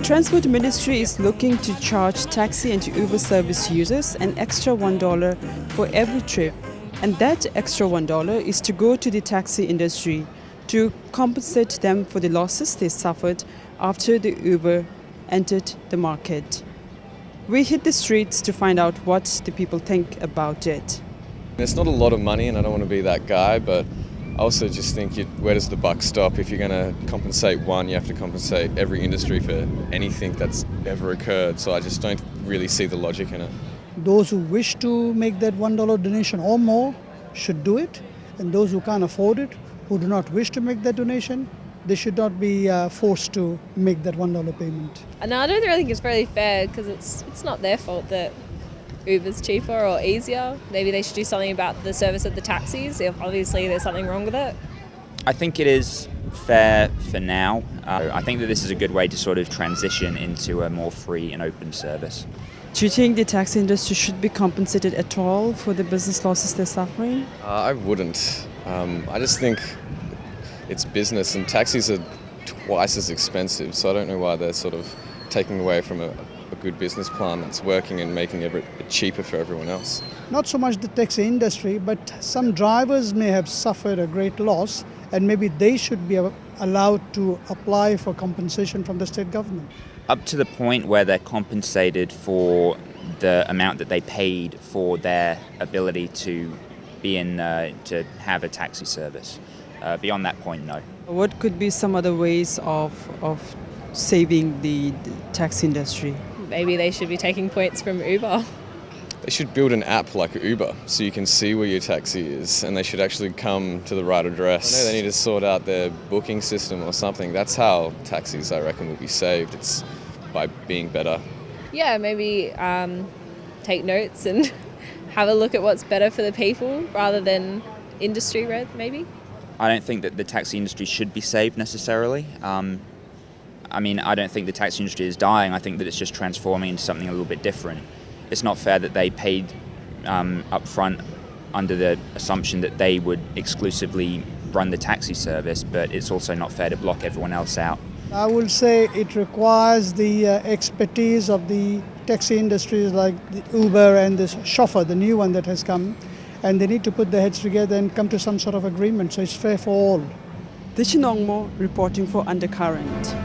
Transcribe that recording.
Transport Ministry is looking to charge taxi and Uber service users an extra $1 for every trip, and that extra $1 is to go to the taxi industry to compensate them for the losses they suffered after the Uber entered the market. We hit the streets to find out what the people think about it. It's not a lot of money, and I don't want to be that guy, but I also just think, where does the buck stop? If you're going to compensate one, you have to compensate every industry for anything that's ever occurred. So I just don't really see the logic in it. Those who wish to make that $1 donation or more should do it, and those who can't afford it, who do not wish to make that donation, they should not be forced to make that $1 payment. And I don't really think it's really fair, because it's not their fault that Uber's cheaper or easier. Maybe they should do something about the service of the taxis if obviously there's something wrong with it. I think it is fair for now. I think that this is a good way to sort of transition into a more free and open service. Do you think the taxi industry should be compensated at all for the business losses they're suffering? I wouldn't. I just think it's business, and taxis are twice as expensive, so I don't know why they're sort of taking away from a good business plan that's working and making it cheaper for everyone else. Not so much the taxi industry, but some drivers may have suffered a great loss, and maybe they should be allowed to apply for compensation from the state government. Up to the point where they're compensated for the amount that they paid for their ability to be in, to have a taxi service. Beyond that point, no. What could be some other ways of saving the taxi industry? Maybe they should be taking points from Uber. They should build an app like Uber so you can see where your taxi is, and they should actually come to the right address. I know they need to sort out their booking system or something. That's how taxis, I reckon, will be saved. It's by being better. Yeah, maybe take notes and have a look at what's better for the people rather than industry-led, maybe. I don't think that the taxi industry should be saved necessarily. I don't think the taxi industry is dying. I think that it's just transforming into something a little bit different. It's not fair that they paid up front under the assumption that they would exclusively run the taxi service, but it's also not fair to block everyone else out. I will say it requires the expertise of the taxi industries like the Uber and the chauffeur, the new one that has come, and they need to put their heads together and come to some sort of agreement so it's fair for all. Dichinongmo reporting for Undercurrent.